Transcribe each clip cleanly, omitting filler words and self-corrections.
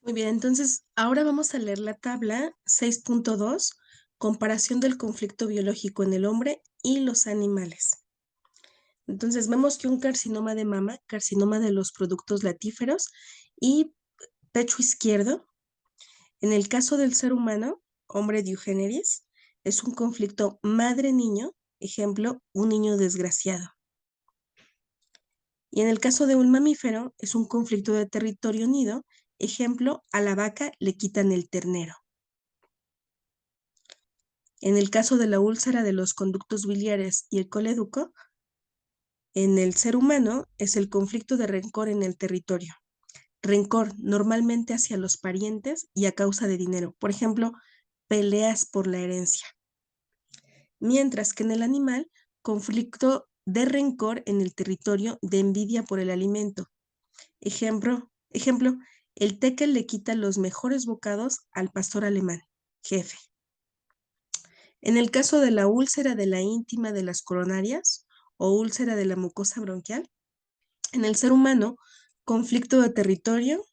Muy bien, entonces ahora vamos a leer la tabla 6.2, comparación del conflicto biológico en el hombre y los animales. Entonces vemos que un carcinoma de mama, carcinoma de los productos latíferos y pecho izquierdo, en el caso del ser humano, hombre de Eugeneris, es un conflicto madre-niño, ejemplo, un niño desgraciado. Y en el caso de un mamífero, es un conflicto de territorio nido, ejemplo, a la vaca le quitan el ternero. En el caso de la úlcera de los conductos biliares y el coleduco, en el ser humano es el conflicto de rencor en el territorio. Rencor normalmente hacia los parientes y a causa de dinero. Por ejemplo, peleas por la herencia. Mientras que en el animal, conflicto de rencor en el territorio de envidia por el alimento. Ejemplo, el tekel le quita los mejores bocados al pastor alemán, jefe. En el caso de la úlcera de la íntima de las coronarias o úlcera de la mucosa bronquial, en el ser humano, conflicto de territorio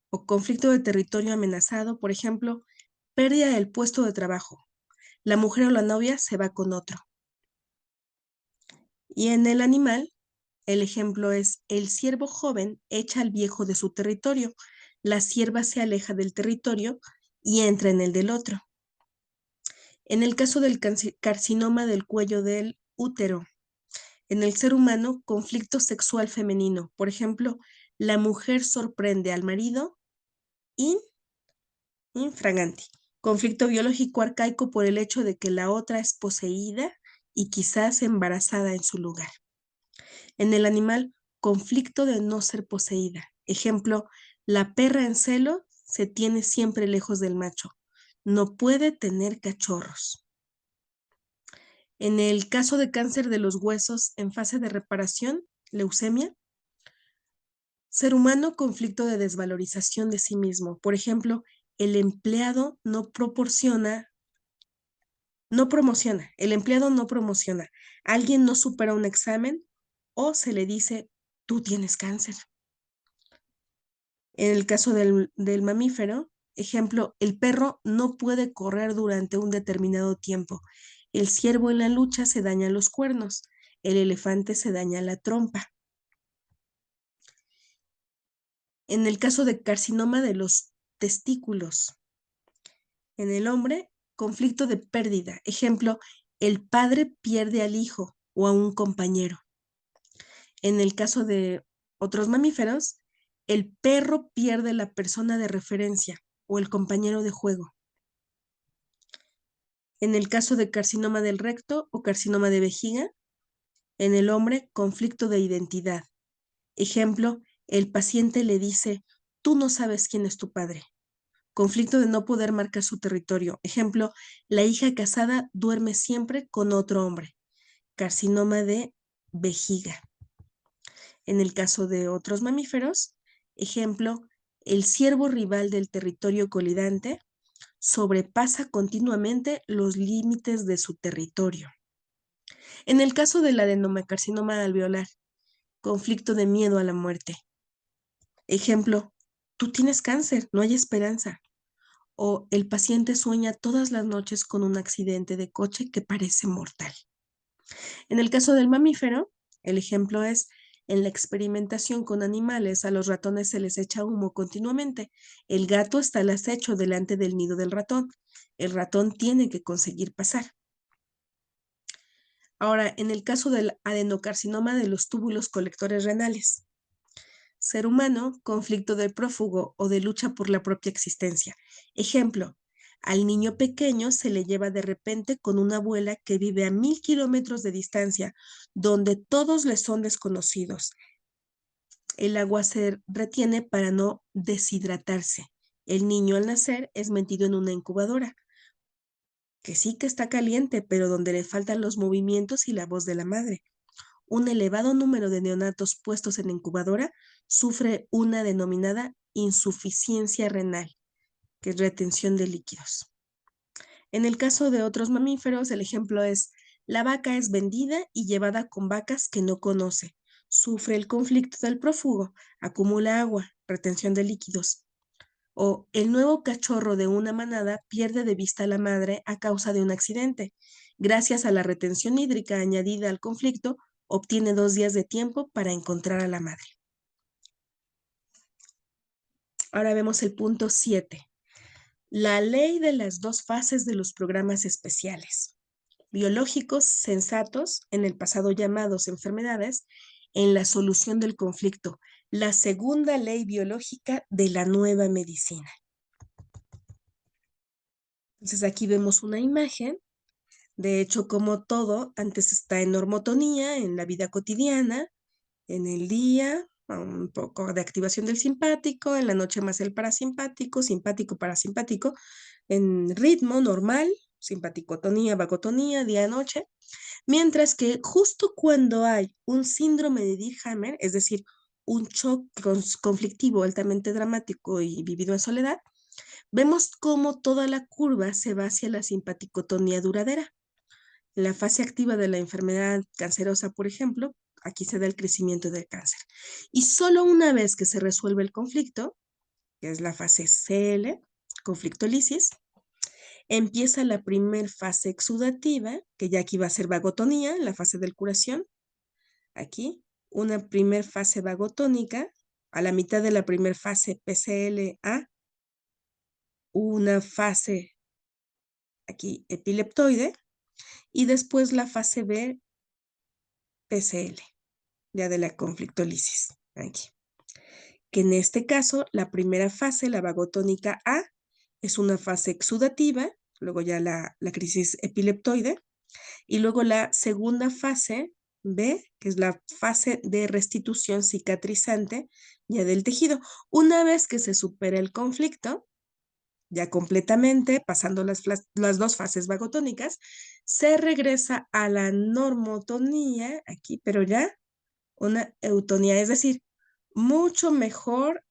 o conflicto de territorio amenazado, por ejemplo, pérdida del puesto de trabajo. La mujer o la novia se va con otro. Y en el animal, el ejemplo es el ciervo joven echa al viejo de su territorio, la cierva se aleja del territorio y entra en el del otro. En el caso del carcinoma del cuello del útero, en el ser humano, conflicto sexual femenino. Por ejemplo, la mujer sorprende al marido in, infraganti. Conflicto biológico arcaico por el hecho de que la otra es poseída y quizás embarazada en su lugar. En el animal, conflicto de no ser poseída. Ejemplo, la perra en celo se tiene siempre lejos del macho. No puede tener cachorros. En el caso de cáncer de los huesos en fase de reparación, leucemia, ser humano, conflicto de desvalorización de sí mismo. Por ejemplo, el empleado el empleado no promociona, alguien no supera un examen o se le dice, tú tienes cáncer. En el caso del mamífero, ejemplo, el perro no puede correr durante un determinado tiempo. El ciervo en la lucha se daña los cuernos, el elefante se daña la trompa. En el caso de carcinoma de los testículos, en el hombre, conflicto de pérdida. Ejemplo, el padre pierde al hijo o a un compañero. En el caso de otros mamíferos, el perro pierde la persona de referencia o el compañero de juego. En el caso de carcinoma del recto o carcinoma de vejiga, en el hombre, conflicto de identidad. Ejemplo, el paciente le dice, tú no sabes quién es tu padre. Conflicto de no poder marcar su territorio. Ejemplo, la hija casada duerme siempre con otro hombre. Carcinoma de vejiga. En el caso de otros mamíferos, ejemplo, el ciervo rival del territorio colidante sobrepasa continuamente los límites de su territorio. En el caso del adenocarcinoma alveolar, conflicto de miedo a la muerte. Ejemplo, tú tienes cáncer, no hay esperanza. O el paciente sueña todas las noches con un accidente de coche que parece mortal. En el caso del mamífero, el ejemplo es, en la experimentación con animales, a los ratones se les echa humo continuamente. El gato está al acecho delante del nido del ratón. El ratón tiene que conseguir pasar. Ahora, en el caso del adenocarcinoma de los túbulos colectores renales, ser humano, conflicto del prófugo o de lucha por la propia existencia. Ejemplo, al niño pequeño se le lleva de repente con una abuela que vive a 1000 kilómetros de distancia, donde todos le son desconocidos. El agua se retiene para no deshidratarse. El niño al nacer es metido en una incubadora, que sí que está caliente, pero donde le faltan los movimientos y la voz de la madre. Un elevado número de neonatos puestos en incubadora sufre una denominada insuficiencia renal, que es retención de líquidos. En el caso de otros mamíferos, el ejemplo es, la vaca es vendida y llevada con vacas que no conoce. Sufre el conflicto del prófugo, acumula agua, retención de líquidos. O el nuevo cachorro de una manada pierde de vista a la madre a causa de un accidente. Gracias a la retención hídrica añadida al conflicto, obtiene 2 días de tiempo para encontrar a la madre. Ahora vemos el punto 7. La ley de las 2 fases de los programas especiales. Biológicos sensatos, en el pasado llamados enfermedades, en la solución del conflicto. La segunda ley biológica de la nueva medicina. Entonces aquí vemos una imagen. De hecho, como todo, antes está en normotonía, en la vida cotidiana, en el día, un poco de activación del simpático, en la noche más el parasimpático, simpático, parasimpático, en ritmo normal, simpaticotonía, vagotonía, día-noche, mientras que justo cuando hay un síndrome de Dirkhammer, es decir, un shock conflictivo altamente dramático y vivido en soledad, vemos cómo toda la curva se va hacia la simpaticotonía duradera. En la fase activa de la enfermedad cancerosa, por ejemplo, aquí se da el crecimiento del cáncer. Y solo una vez que se resuelve el conflicto, que es la fase CL, conflictolisis, empieza la primer fase exudativa, que ya aquí va a ser vagotonía, la fase de curación. Aquí, una primer fase vagotónica, a la mitad de la primer fase PCLA, una fase aquí epileptoide, y después la fase B PCL, ya de la conflictolisis. Aquí. Que en este caso, la primera fase, la vagotónica A, es una fase exudativa, luego ya la crisis epileptoide, y luego la segunda fase, B, que es la fase de restitución cicatrizante ya del tejido. Una vez que se supera el conflicto, ya completamente, pasando las 2 fases vagotónicas, se regresa a la normotonía, aquí, pero ya una eutonía, es decir, mucho mejor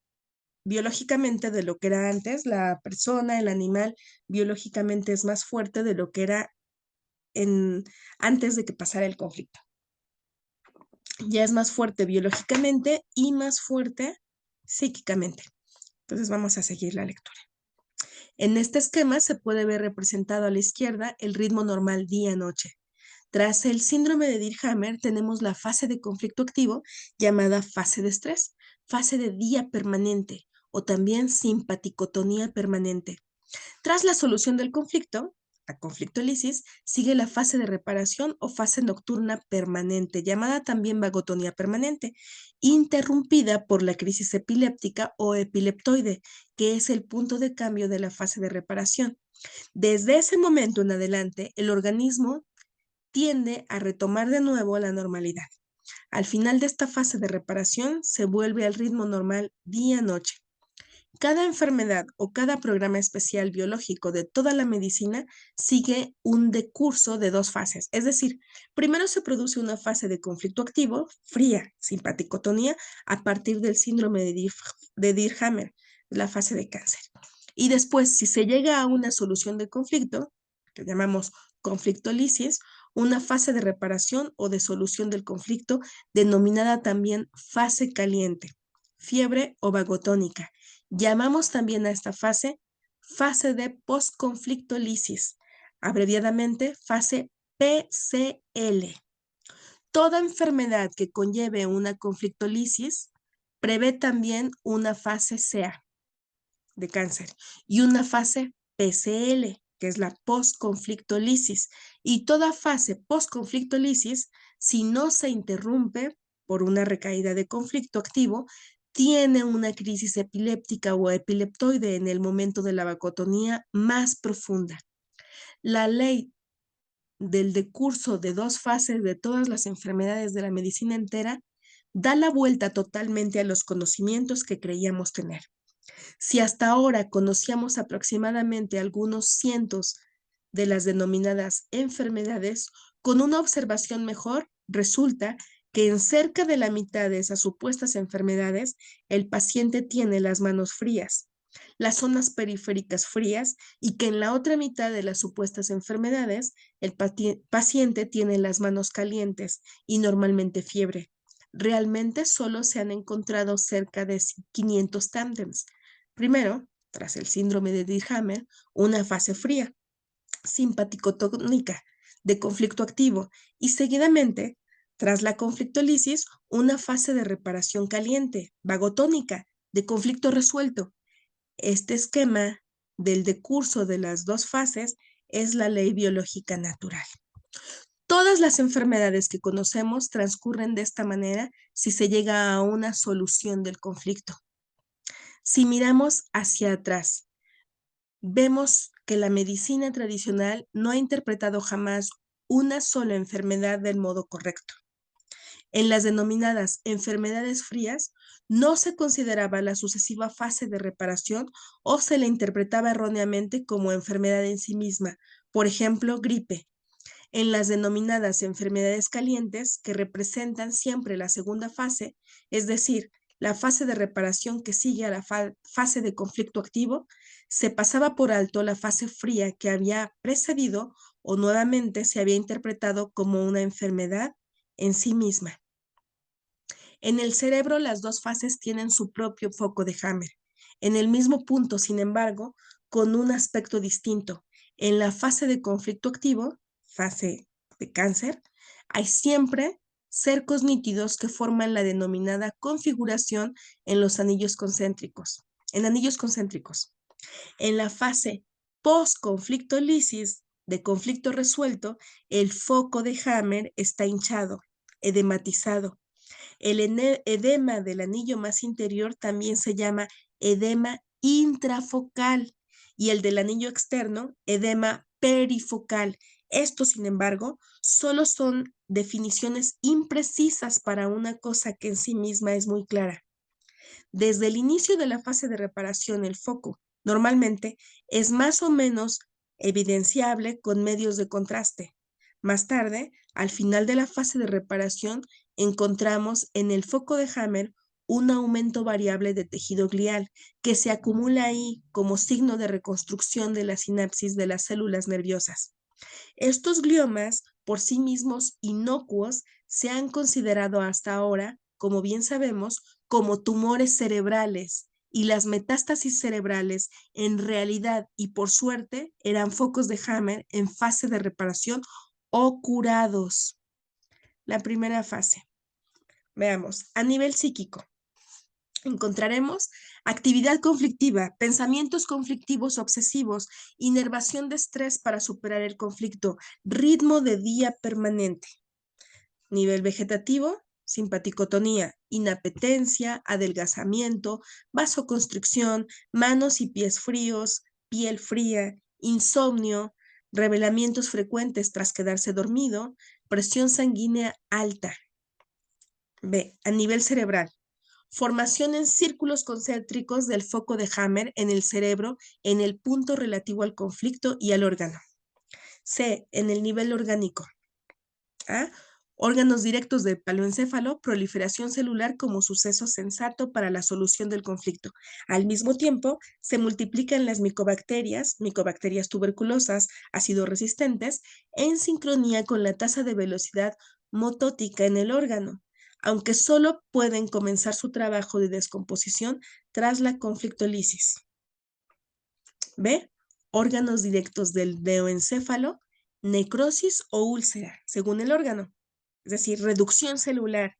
biológicamente de lo que era antes. La persona, el animal, biológicamente es más fuerte de lo que era antes de que pasara el conflicto. Ya es más fuerte biológicamente y más fuerte psíquicamente. Entonces vamos a seguir la lectura. En este esquema se puede ver representado a la izquierda el ritmo normal día-noche. Tras el síndrome de Dirkhammer tenemos la fase de conflicto activo llamada fase de estrés, fase de día permanente o también simpaticotonía permanente. Tras la solución del conflicto, la conflictolisis, sigue la fase de reparación o fase nocturna permanente, llamada también vagotonía permanente, interrumpida por la crisis epiléptica o epileptoide, que es el punto de cambio de la fase de reparación. Desde ese momento en adelante, el organismo tiende a retomar de nuevo la normalidad. Al final de esta fase de reparación, se vuelve al ritmo normal día-noche. Cada enfermedad o cada programa especial biológico de toda la medicina sigue un decurso de 2 fases. Es decir, primero se produce una fase de conflicto activo, fría, simpaticotonía, a partir del síndrome de Dirkhammer, la fase de cáncer. Y después, si se llega a una solución de conflicto, que llamamos conflictolisis, una fase de reparación o de solución del conflicto, denominada también fase caliente, fiebre o vagotónica. Llamamos también a esta fase de postconflictolisis, abreviadamente fase PCL. Toda enfermedad que conlleve una conflictolisis prevé también una fase CA de cáncer y una fase PCL, que es la postconflictolisis. Y toda fase postconflictolisis, si no se interrumpe por una recaída de conflicto activo, tiene una crisis epiléptica o epileptoide en el momento de la vagotonía más profunda. La ley del decurso de 2 fases de todas las enfermedades de la medicina entera da la vuelta totalmente a los conocimientos que creíamos tener. Si hasta ahora conocíamos aproximadamente algunos cientos de las denominadas enfermedades, con una observación mejor, resulta que en cerca de la mitad de esas supuestas enfermedades, el paciente tiene las manos frías, las zonas periféricas frías, y que en la otra mitad de las supuestas enfermedades, el paciente tiene las manos calientes y normalmente fiebre. Realmente solo se han encontrado cerca de 500 tándems. Primero, tras el síndrome de Dirhammer, una fase fría, simpaticotónica, de conflicto activo, y seguidamente, tras la conflictólisis, una fase de reparación caliente, vagotónica, de conflicto resuelto. Este esquema del decurso de las dos fases es la ley biológica natural. Todas las enfermedades que conocemos transcurren de esta manera si se llega a una solución del conflicto. Si miramos hacia atrás, vemos que la medicina tradicional no ha interpretado jamás una sola enfermedad del modo correcto. En las denominadas enfermedades frías, no se consideraba la sucesiva fase de reparación o se la interpretaba erróneamente como enfermedad en sí misma, por ejemplo, gripe. En las denominadas enfermedades calientes, que representan siempre la segunda fase, es decir, la fase de reparación que sigue a la fase de conflicto activo, se pasaba por alto la fase fría que había precedido o nuevamente se había interpretado como una enfermedad en sí misma. En el cerebro, las dos fases tienen su propio foco de Hammer. En el mismo punto, sin embargo, con un aspecto distinto. En la fase de conflicto activo, fase de cáncer, hay siempre cercos nítidos que forman la denominada configuración en los anillos concéntricos. En la fase post-conflicto lisis, de conflicto resuelto, el foco de Hammer está hinchado, edematizado. El edema del anillo más interior también se llama edema intrafocal y el del anillo externo, edema perifocal. Estos, sin embargo, solo son definiciones imprecisas para una cosa que en sí misma es muy clara. Desde el inicio de la fase de reparación, el foco normalmente es más o menos evidenciable con medios de contraste. Más tarde, al final de la fase de reparación, encontramos en el foco de Hammer un aumento variable de tejido glial que se acumula ahí como signo de reconstrucción de la sinapsis de las células nerviosas. Estos gliomas, por sí mismos inocuos, se han considerado hasta ahora, como bien sabemos, como tumores cerebrales, y las metástasis cerebrales en realidad y por suerte eran focos de Hammer en fase de reparación o curados. La primera fase. Veamos, a nivel psíquico. Encontraremos actividad conflictiva, pensamientos conflictivos obsesivos, inervación de estrés para superar el conflicto, ritmo de día permanente. Nivel vegetativo, simpaticotonía, inapetencia, adelgazamiento, vasoconstricción, manos y pies fríos, piel fría, insomnio, revelamientos frecuentes tras quedarse dormido, presión sanguínea alta. B. A nivel cerebral. Formación en círculos concéntricos del foco de Hammer en el cerebro en el punto relativo al conflicto y al órgano. C. En el nivel orgánico. A. Órganos directos del paloencéfalo, proliferación celular como suceso sensato para la solución del conflicto. Al mismo tiempo, se multiplican las micobacterias tuberculosas, ácido resistentes, en sincronía con la tasa de velocidad motótica en el órgano, aunque solo pueden comenzar su trabajo de descomposición tras la conflictólisis. B. Órganos directos del neoencéfalo, necrosis o úlcera, según el órgano. Es decir, reducción celular,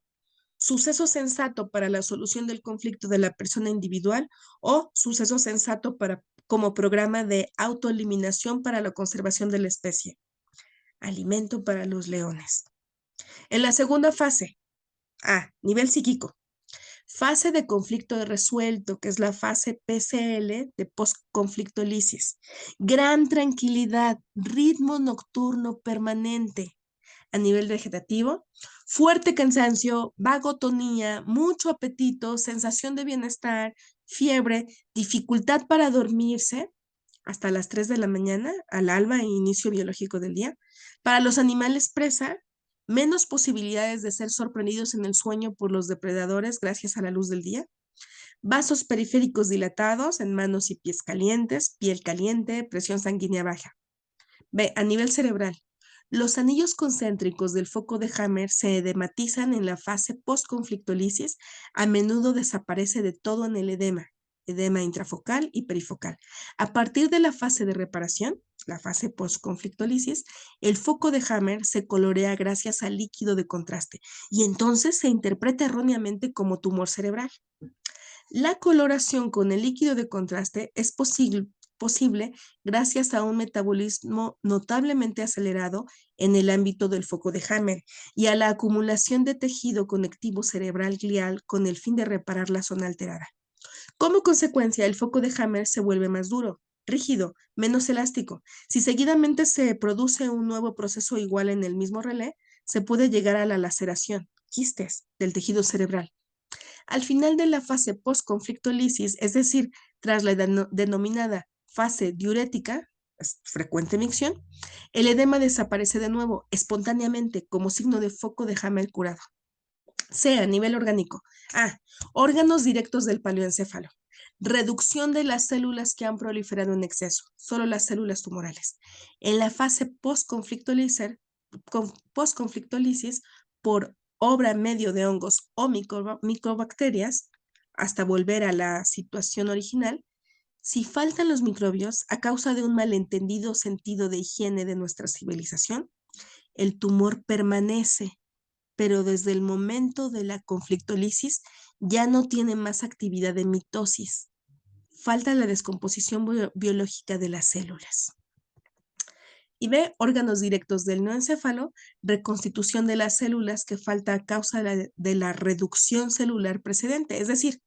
suceso sensato para la solución del conflicto de la persona individual o suceso sensato como programa de autoeliminación para la conservación de la especie. Alimento para los leones. En la segunda fase, A, nivel psíquico. Fase de conflicto resuelto, que es la fase PCL de postconflictólisis. Gran tranquilidad, ritmo nocturno permanente. A nivel vegetativo, fuerte cansancio, vagotonía, mucho apetito, sensación de bienestar, fiebre, dificultad para dormirse hasta las 3 de la mañana, al alba e inicio biológico del día. Para los animales presa, menos posibilidades de ser sorprendidos en el sueño por los depredadores gracias a la luz del día. Vasos periféricos dilatados en manos y pies calientes, piel caliente, presión sanguínea baja. B. A nivel cerebral. Los anillos concéntricos del foco de Hammer se edematizan en la fase postconflictólisis, a menudo desaparece de todo en el edema. edema intrafocal y perifocal. A partir de la fase de reparación, la fase post-conflictolisis, el foco de Hammer se colorea gracias al líquido de contraste y entonces se interpreta erróneamente como tumor cerebral. La coloración con el líquido de contraste es posible gracias a un metabolismo notablemente acelerado en el ámbito del foco de Hammer y a la acumulación de tejido conectivo cerebral glial con el fin de reparar la zona alterada. Como consecuencia, el foco de Hammer se vuelve más duro, rígido, menos elástico. Si seguidamente se produce un nuevo proceso igual en el mismo relé, se puede llegar a la laceración, quistes, del tejido cerebral. Al final de la fase post-conflictolisis, es decir, tras la denominada fase diurética, frecuente micción, el edema desaparece de nuevo espontáneamente como signo de foco de Hammer curado. C. A nivel orgánico. A. Órganos directos del paleoencéfalo. Reducción de las células que han proliferado en exceso, solo las células tumorales. En la fase post-conflictolisis, por obra medio de hongos o microbacterias, hasta volver a la situación original, si faltan los microbios a causa de un malentendido sentido de higiene de nuestra civilización, el tumor permanece, pero desde el momento de la conflictolisis ya no tiene más actividad de mitosis. Falta la descomposición biológica de las células. Y B, órganos directos del noencéfalo, reconstitución de las células que falta a causa de la reducción celular precedente, es decir,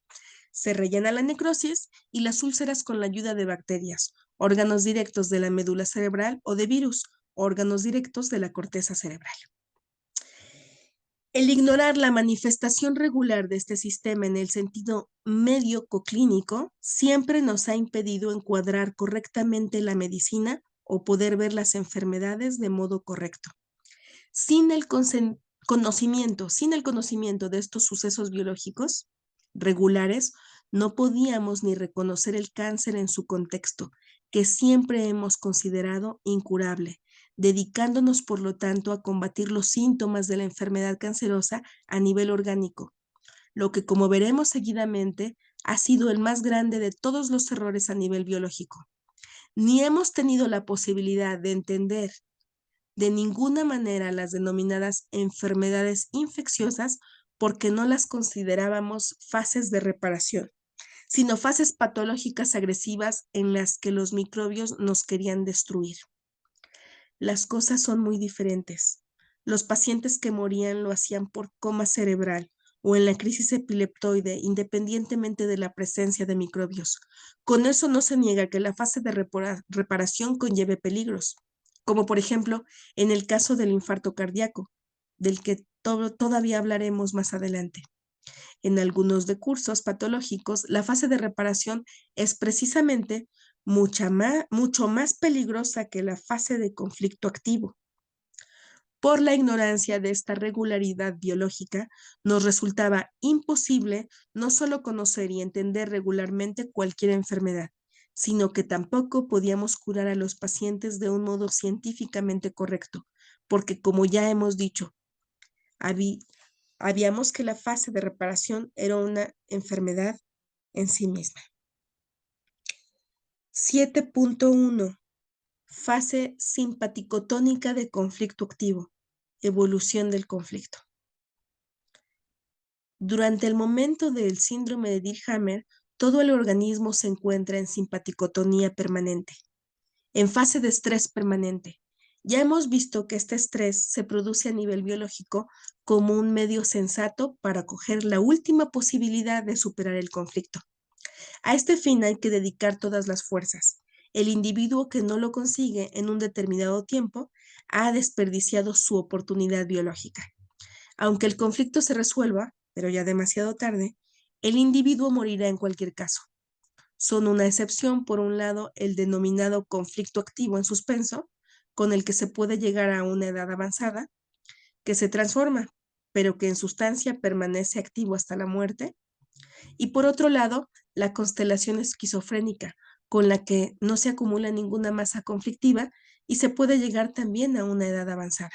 se rellena la necrosis y las úlceras con la ayuda de bacterias, órganos directos de la médula cerebral o de virus, órganos directos de la corteza cerebral. El ignorar la manifestación regular de este sistema en el sentido médico-clínico siempre nos ha impedido encuadrar correctamente la medicina o poder ver las enfermedades de modo correcto. Sin el conocimiento de estos sucesos biológicos regulares, no podíamos ni reconocer el cáncer en su contexto, que siempre hemos considerado incurable, dedicándonos por lo tanto a combatir los síntomas de la enfermedad cancerosa a nivel orgánico, lo que, como veremos seguidamente, ha sido el más grande de todos los errores a nivel biológico. Ni hemos tenido la posibilidad de entender de ninguna manera las denominadas enfermedades infecciosas porque no las considerábamos fases de reparación, sino fases patológicas agresivas en las que los microbios nos querían destruir. Las cosas son muy diferentes. Los pacientes que morían lo hacían por coma cerebral o en la crisis epileptoide, independientemente de la presencia de microbios. Con eso no se niega que la fase de reparación conlleve peligros, como por ejemplo en el caso del infarto cardíaco, del que todavía hablaremos más adelante. En algunos decursos patológicos, la fase de reparación es precisamente mucho más peligrosa que la fase de conflicto activo. Por la ignorancia de esta regularidad biológica, nos resultaba imposible no solo conocer y entender regularmente cualquier enfermedad, sino que tampoco podíamos curar a los pacientes de un modo científicamente correcto, porque como ya hemos dicho, habíamos que la fase de reparación era una enfermedad en sí misma. 7.1. Fase simpaticotónica de conflicto activo. Evolución del conflicto. Durante el momento del síndrome de Dirkhammer, todo el organismo se encuentra en simpaticotonía permanente, en fase de estrés permanente. Ya hemos visto que este estrés se produce a nivel biológico como un medio sensato para acoger la última posibilidad de superar el conflicto. A este fin hay que dedicar todas las fuerzas. El individuo que no lo consigue en un determinado tiempo ha desperdiciado su oportunidad biológica. Aunque el conflicto se resuelva, pero ya demasiado tarde, el individuo morirá en cualquier caso. Son una excepción, por un lado, el denominado conflicto activo en suspenso, con el que se puede llegar a una edad avanzada, que se transforma, pero que en sustancia permanece activo hasta la muerte. Y por otro lado, la constelación esquizofrénica, con la que no se acumula ninguna masa conflictiva y se puede llegar también a una edad avanzada.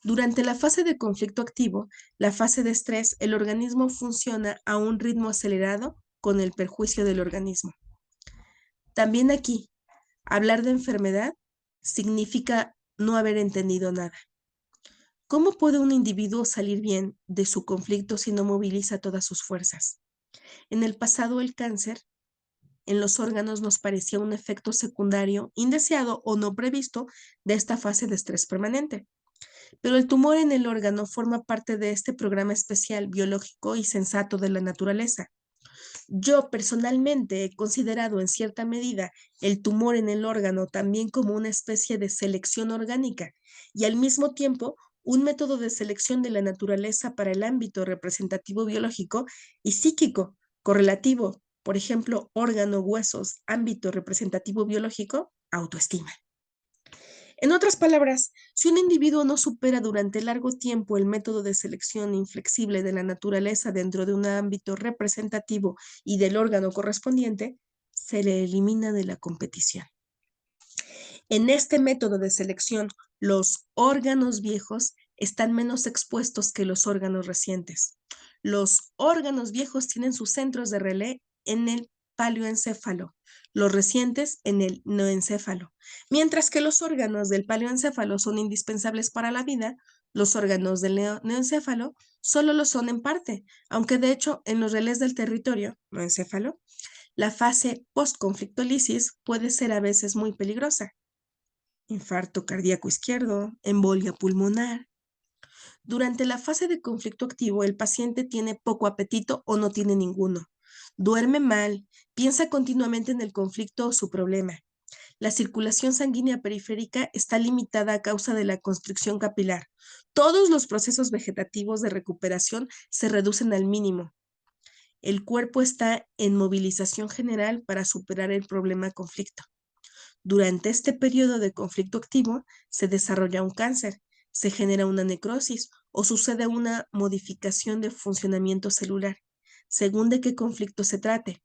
Durante la fase de conflicto activo, la fase de estrés, el organismo funciona a un ritmo acelerado con el perjuicio del organismo. También aquí, hablar de enfermedad significa no haber entendido nada. ¿Cómo puede un individuo salir bien de su conflicto si no moviliza todas sus fuerzas? En el pasado, el cáncer en los órganos nos parecía un efecto secundario, indeseado o no previsto de esta fase de estrés permanente. Pero el tumor en el órgano forma parte de este programa especial, biológico y sensato de la naturaleza. Yo personalmente he considerado en cierta medida el tumor en el órgano también como una especie de selección orgánica y al mismo tiempo un método de selección de la naturaleza para el ámbito representativo biológico y psíquico correlativo, por ejemplo, órgano, huesos, ámbito representativo biológico, autoestima. En otras palabras, si un individuo no supera durante largo tiempo el método de selección inflexible de la naturaleza dentro de un ámbito representativo y del órgano correspondiente, se le elimina de la competición. En este método de selección, los órganos viejos están menos expuestos que los órganos recientes. Los órganos viejos tienen sus centros de relé en el paleoencéfalo, los recientes en el noencéfalo. Mientras que los órganos del paleoencéfalo son indispensables para la vida, los órganos del noencéfalo solo lo son en parte, aunque de hecho en los relés del territorio, noencéfalo, la fase postconflictolisis puede ser a veces muy peligrosa. Infarto cardíaco izquierdo, embolia pulmonar. Durante la fase de conflicto activo, el paciente tiene poco apetito o no tiene ninguno. Duerme mal, piensa continuamente en el conflicto o su problema. La circulación sanguínea periférica está limitada a causa de la constricción capilar. Todos los procesos vegetativos de recuperación se reducen al mínimo. El cuerpo está en movilización general para superar el problema conflicto. Durante este periodo de conflicto activo se desarrolla un cáncer, se genera una necrosis o sucede una modificación de funcionamiento celular, según de qué conflicto se trate.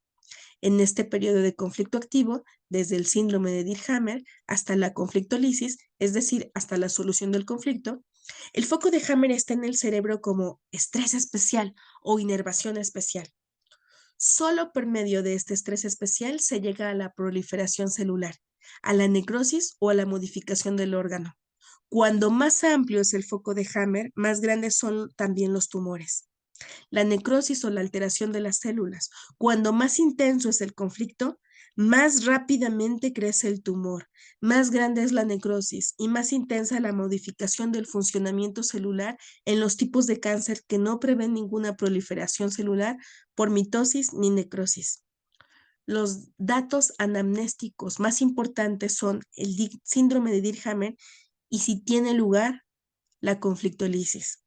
En este periodo de conflicto activo, desde el síndrome de Dirkhammer hasta la conflictolisis, es decir, hasta la solución del conflicto, el foco de Hammer está en el cerebro como estrés especial o inervación especial. Solo por medio de este estrés especial se llega a la proliferación celular, a la necrosis o a la modificación del órgano. Cuando más amplio es el foco de Hammer, más grandes son también los tumores. La necrosis o la alteración de las células. Cuando más intenso es el conflicto, más rápidamente crece el tumor, más grande es la necrosis y más intensa la modificación del funcionamiento celular en los tipos de cáncer que no prevén ninguna proliferación celular por mitosis ni necrosis. Los datos anamnésticos más importantes son el síndrome de Dirkhammer y si tiene lugar la conflictolisis.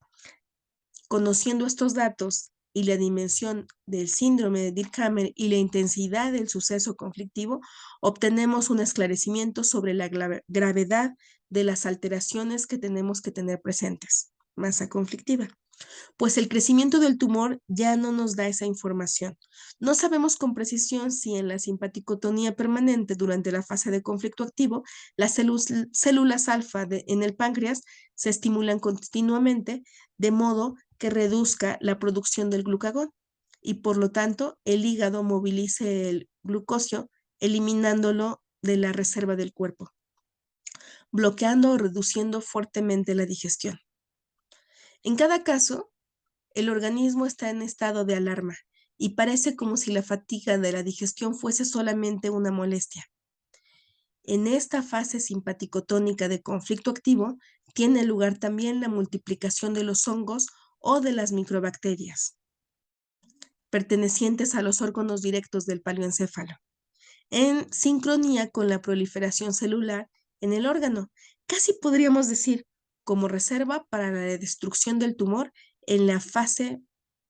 Conociendo estos datos y la dimensión del síndrome de Dirkhammer y la intensidad del suceso conflictivo, obtenemos un esclarecimiento sobre la gravedad de las alteraciones que tenemos que tener presentes. Masa conflictiva. Pues el crecimiento del tumor ya no nos da esa información. No sabemos con precisión si en la simpaticotonía permanente durante la fase de conflicto activo, las células alfa en el páncreas se estimulan continuamente de modo que reduzca la producción del glucagón y por lo tanto el hígado movilice el glucosio eliminándolo de la reserva del cuerpo, bloqueando o reduciendo fuertemente la digestión. En cada caso, el organismo está en estado de alarma y parece como si la fatiga de la digestión fuese solamente una molestia. En esta fase simpaticotónica de conflicto activo tiene lugar también la multiplicación de los hongos o de las microbacterias, pertenecientes a los órganos directos del paleoencéfalo, en sincronía con la proliferación celular en el órgano. Casi podríamos decir como reserva para la destrucción del tumor en la fase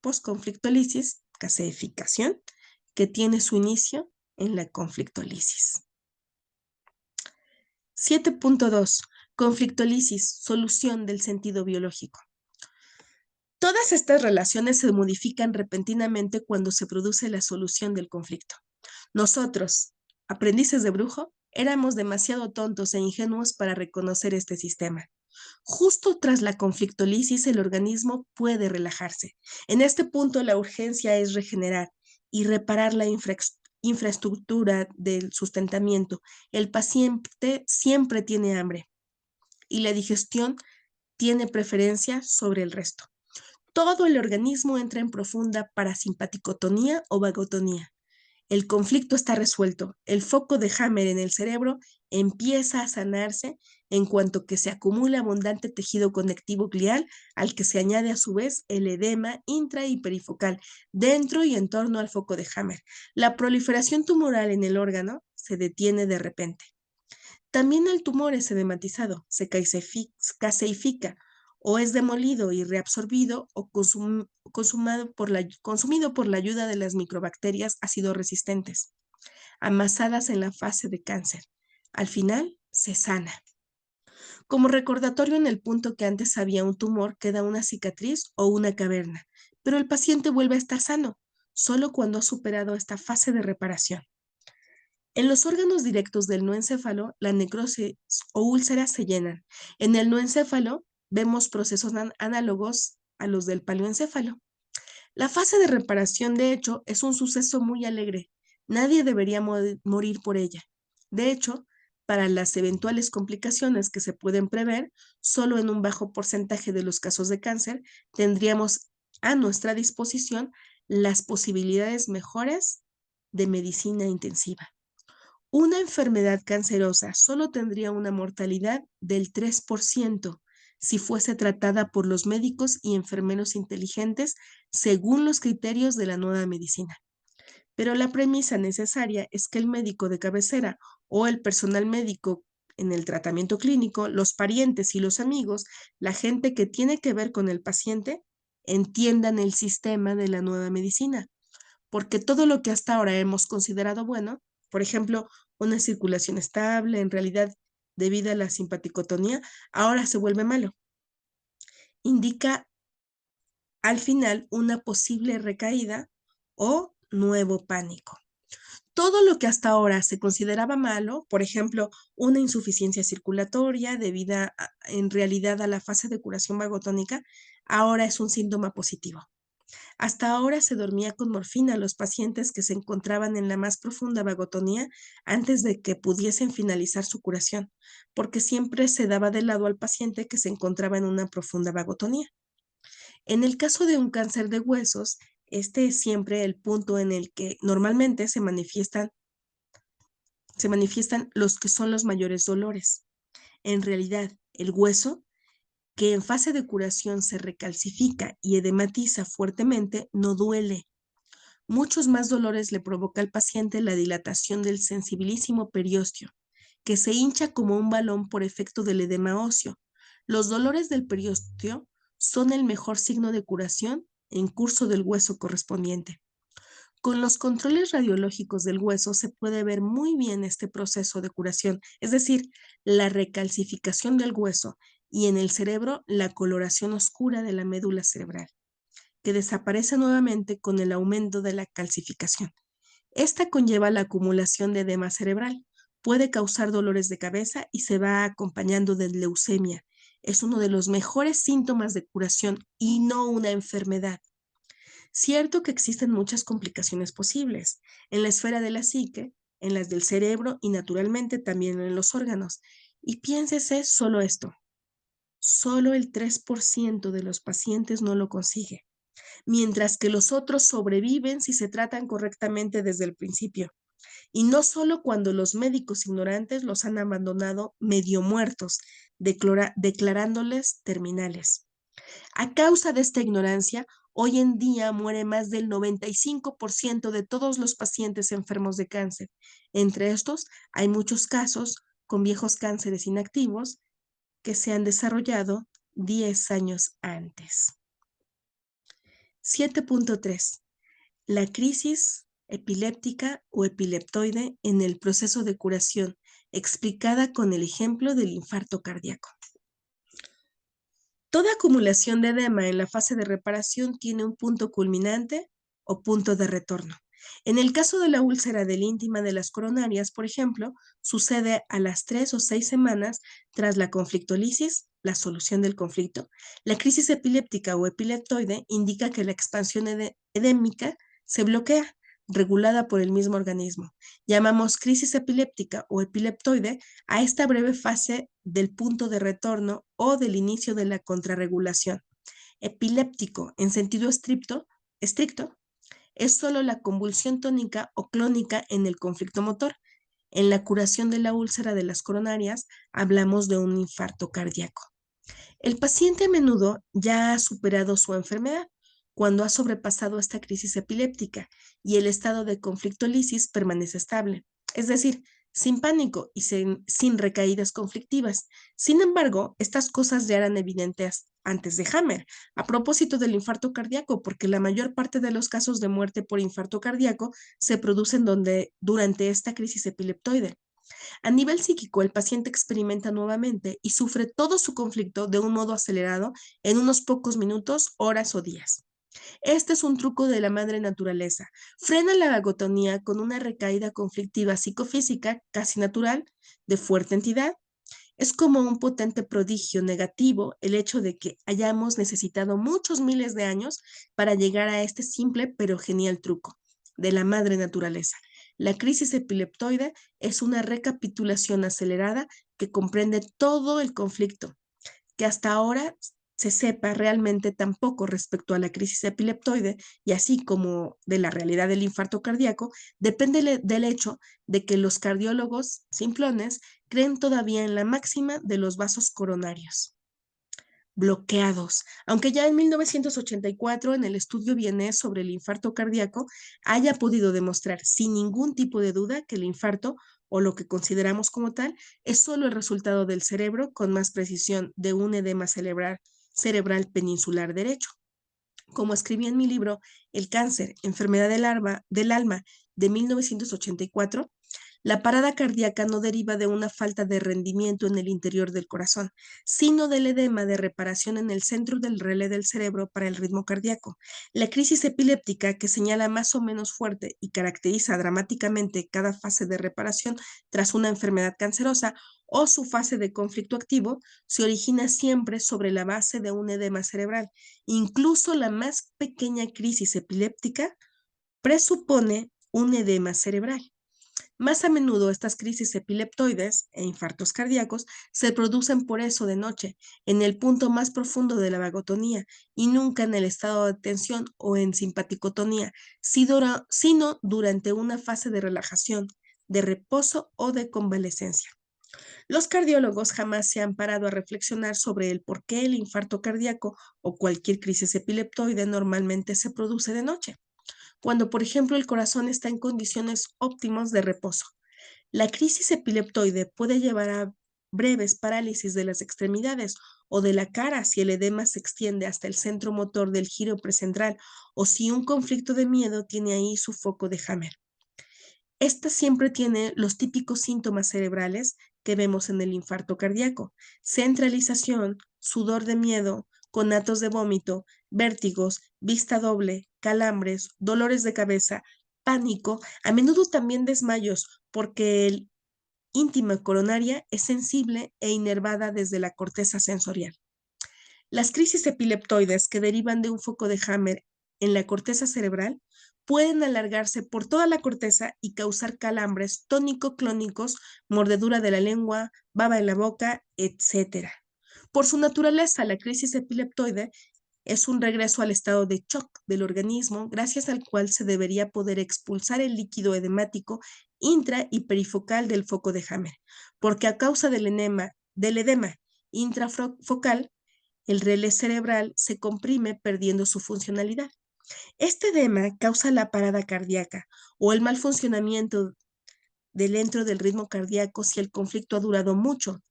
postconflictolisis, gaseificación, que tiene su inicio en la conflictolisis. 7.2. Conflictolisis, solución del sentido biológico. Todas estas relaciones se modifican repentinamente cuando se produce la solución del conflicto. Nosotros, aprendices de brujo, éramos demasiado tontos e ingenuos para reconocer este sistema. Justo tras la conflictolisis, el organismo puede relajarse. En este punto, la urgencia es regenerar y reparar la infraestructura del sustentamiento. El paciente siempre tiene hambre y la digestión tiene preferencia sobre el resto. Todo el organismo entra en profunda parasimpaticotonía o vagotonía. El conflicto está resuelto. El foco de Hammer en el cerebro empieza a sanarse en cuanto que se acumula abundante tejido conectivo glial, al que se añade a su vez el edema intra y perifocal dentro y en torno al foco de Hammer. La proliferación tumoral en el órgano se detiene de repente. También el tumor es edematizado, se caseifica o es demolido y reabsorbido o consumido por la ayuda de las microbacterias ácido resistentes, amasadas en la fase de cáncer. Al final, se sana. Como recordatorio, en el punto que antes había un tumor queda una cicatriz o una caverna, pero el paciente vuelve a estar sano, solo cuando ha superado esta fase de reparación. En los órganos directos del no encéfalo, la necrosis o úlceras se llenan. En el no encéfalo vemos procesos análogos a los del paleoencéfalo. La fase de reparación, de hecho, es un suceso muy alegre. Nadie debería morir por ella. De hecho, para las eventuales complicaciones que se pueden prever, solo en un bajo porcentaje de los casos de cáncer tendríamos a nuestra disposición las posibilidades mejores de medicina intensiva. Una enfermedad cancerosa solo tendría una mortalidad del 3% si fuese tratada por los médicos y enfermeros inteligentes según los criterios de la nueva medicina. Pero la premisa necesaria es que el médico de cabecera o el personal médico en el tratamiento clínico, los parientes y los amigos, la gente que tiene que ver con el paciente, entiendan el sistema de la nueva medicina, porque todo lo que hasta ahora hemos considerado bueno, por ejemplo, una circulación estable, en realidad debido a la simpaticotonía, ahora se vuelve malo. Indica al final una posible recaída o nuevo pánico. Todo lo que hasta ahora se consideraba malo, por ejemplo, una insuficiencia circulatoria debida en realidad a la fase de curación vagotónica, ahora es un síntoma positivo. Hasta ahora se dormía con morfina a los pacientes que se encontraban en la más profunda vagotonía antes de que pudiesen finalizar su curación, porque siempre se daba de lado al paciente que se encontraba en una profunda vagotonía. En el caso de un cáncer de huesos, este es siempre el punto en el que normalmente se manifiestan los que son los mayores dolores. En realidad, el hueso, que en fase de curación se recalcifica y edematiza fuertemente, no duele. Muchos más dolores le provoca al paciente la dilatación del sensibilísimo periósteo, que se hincha como un balón por efecto del edema óseo. Los dolores del periósteo son el mejor signo de curación en curso del hueso correspondiente. Con los controles radiológicos del hueso se puede ver muy bien este proceso de curación, es decir, la recalcificación del hueso y en el cerebro la coloración oscura de la médula cerebral, que desaparece nuevamente con el aumento de la calcificación. Esta conlleva la acumulación de edema cerebral, puede causar dolores de cabeza y se va acompañando de leucemia. Es uno de los mejores síntomas de curación y no una enfermedad. Cierto que existen muchas complicaciones posibles en la esfera de la psique, en las del cerebro y naturalmente también en los órganos. Y piénsese solo esto, solo el 3% de los pacientes no lo consigue, mientras que los otros sobreviven si se tratan correctamente desde el principio. Y no solo cuando los médicos ignorantes los han abandonado medio muertos, declarándoles terminales. A causa de esta ignorancia, hoy en día muere más del 95% de todos los pacientes enfermos de cáncer. Entre estos, hay muchos casos con viejos cánceres inactivos que se han desarrollado 10 años antes. 7.3. La crisis epiléptica o epileptoide en el proceso de curación, explicada con el ejemplo del infarto cardíaco. Toda acumulación de edema en la fase de reparación tiene un punto culminante o punto de retorno. En el caso de la úlcera del íntima de las coronarias, por ejemplo, sucede a las 3 o 6 semanas tras la conflictolisis, la solución del conflicto. La crisis epiléptica o epileptoide indica que la expansión edémica se bloquea, regulada por el mismo organismo. Llamamos crisis epiléptica o epileptoide a esta breve fase del punto de retorno o del inicio de la contrarregulación. Epiléptico, en sentido estricto, es solo la convulsión tónica o clónica en el conflicto motor. En la curación de la úlcera de las coronarias hablamos de un infarto cardíaco. El paciente a menudo ya ha superado su enfermedad cuando ha sobrepasado esta crisis epiléptica y el estado de conflictolisis permanece estable, es decir, sin pánico y sin recaídas conflictivas. Sin embargo, estas cosas ya eran evidentes antes de Hammer, a propósito del infarto cardíaco, porque la mayor parte de los casos de muerte por infarto cardíaco se producen durante esta crisis epileptoide. A nivel psíquico, el paciente experimenta nuevamente y sufre todo su conflicto de un modo acelerado en unos pocos minutos, horas o días. Este es un truco de la madre naturaleza. Frena la vagotonía con una recaída conflictiva psicofísica casi natural, de fuerte entidad. Es como un potente prodigio negativo el hecho de que hayamos necesitado muchos miles de años para llegar a este simple pero genial truco de la madre naturaleza. La crisis epileptoide es una recapitulación acelerada que comprende todo el conflicto, que hasta ahora se sepa realmente tan poco respecto a la crisis epileptoide y así como de la realidad del infarto cardíaco, depende del hecho de que los cardiólogos simplones creen todavía en la máxima de los vasos coronarios bloqueados, aunque ya en 1984 en el estudio vienés sobre el infarto cardíaco haya podido demostrar sin ningún tipo de duda que el infarto, o lo que consideramos como tal, es solo el resultado del cerebro con más precisión de un edema cerebral peninsular derecho. Como escribí en mi libro El cáncer, enfermedad del alma de 1984, la parada cardíaca no deriva de una falta de rendimiento en el interior del corazón, sino del edema de reparación en el centro del relé del cerebro para el ritmo cardíaco. La crisis epiléptica, que señala más o menos fuerte y caracteriza dramáticamente cada fase de reparación tras una enfermedad cancerosa o su fase de conflicto activo, se origina siempre sobre la base de un edema cerebral. Incluso la más pequeña crisis epiléptica presupone un edema cerebral. Más a menudo estas crisis epileptoides e infartos cardíacos se producen por eso de noche, en el punto más profundo de la vagotonía y nunca en el estado de tensión o en simpaticotonía, sino durante una fase de relajación, de reposo o de convalecencia. Los cardiólogos jamás se han parado a reflexionar sobre el por qué el infarto cardíaco o cualquier crisis epileptoide normalmente se produce de noche cuando, por ejemplo, el corazón está en condiciones óptimas de reposo. La crisis epileptoide puede llevar a breves parálisis de las extremidades o de la cara si el edema se extiende hasta el centro motor del giro precentral o si un conflicto de miedo tiene ahí su foco de Hammer. Esta siempre tiene los típicos síntomas cerebrales que vemos en el infarto cardíaco: centralización, sudor de miedo, conatos de vómito, vértigos, vista doble, calambres, dolores de cabeza, pánico, a menudo también desmayos, porque el íntima coronaria es sensible e inervada desde la corteza sensorial. Las crisis epileptoides que derivan de un foco de Hammer en la corteza cerebral pueden alargarse por toda la corteza y causar calambres tónico-clónicos, mordedura de la lengua, baba en la boca, etc. Por su naturaleza, la crisis epileptoide es un regreso al estado de shock del organismo, gracias al cual se debería poder expulsar el líquido edemático intra y perifocal del foco de Hammer, porque a causa del edema intrafocal, el relé cerebral se comprime perdiendo su funcionalidad. Este edema causa la parada cardíaca o el mal funcionamiento dentro del ritmo cardíaco si el conflicto ha durado mucho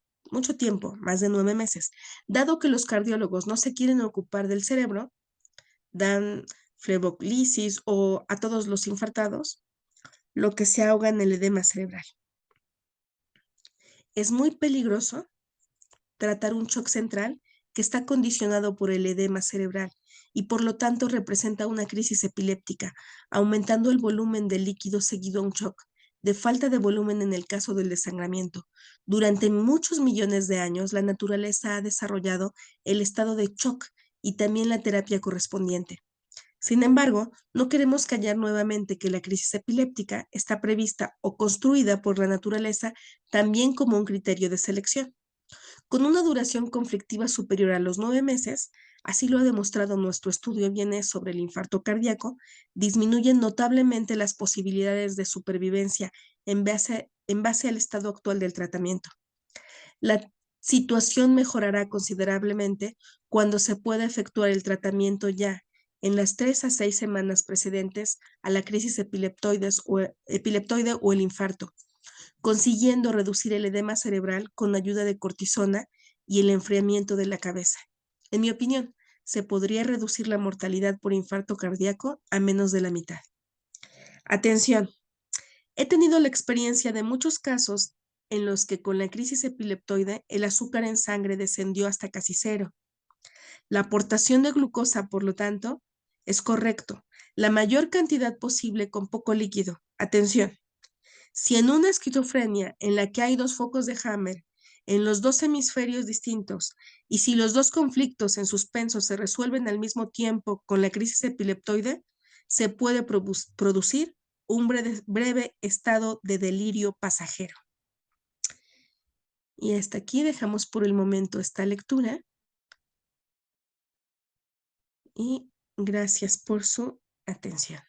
tiempo, más de 9 meses. Dado que los cardiólogos no se quieren ocupar del cerebro, dan fleboclisis o a todos los infartados, lo que se ahoga en el edema cerebral. Es muy peligroso tratar un shock central que está condicionado por el edema cerebral y por lo tanto representa una crisis epiléptica, aumentando el volumen del líquido seguido a un shock, de falta de volumen en el caso del desangramiento. Durante muchos millones de años, la naturaleza ha desarrollado el estado de shock y también la terapia correspondiente. Sin embargo, no queremos callar nuevamente que la crisis epiléptica está prevista o construida por la naturaleza también como un criterio de selección. Con una duración conflictiva superior a los 9 meses, así lo ha demostrado nuestro estudio Vienes sobre el infarto cardíaco, disminuyen notablemente las posibilidades de supervivencia en base al estado actual del tratamiento. La situación mejorará considerablemente cuando se pueda efectuar el tratamiento ya en las 3 a 6 semanas precedentes a la crisis epileptoide o el infarto, consiguiendo reducir el edema cerebral con ayuda de cortisona y el enfriamiento de la cabeza. En mi opinión, se podría reducir la mortalidad por infarto cardíaco a menos de la mitad. Atención, he tenido la experiencia de muchos casos en los que con la crisis epileptoide el azúcar en sangre descendió hasta casi cero. La aportación de glucosa, por lo tanto, es correcto. La mayor cantidad posible con poco líquido. Atención, si en una esquizofrenia en la que hay dos focos de Hammer en los dos hemisferios distintos y si los dos conflictos en suspenso se resuelven al mismo tiempo con la crisis epileptoide, se puede producir un breve estado de delirio pasajero. Y hasta aquí dejamos por el momento esta lectura y gracias por su atención.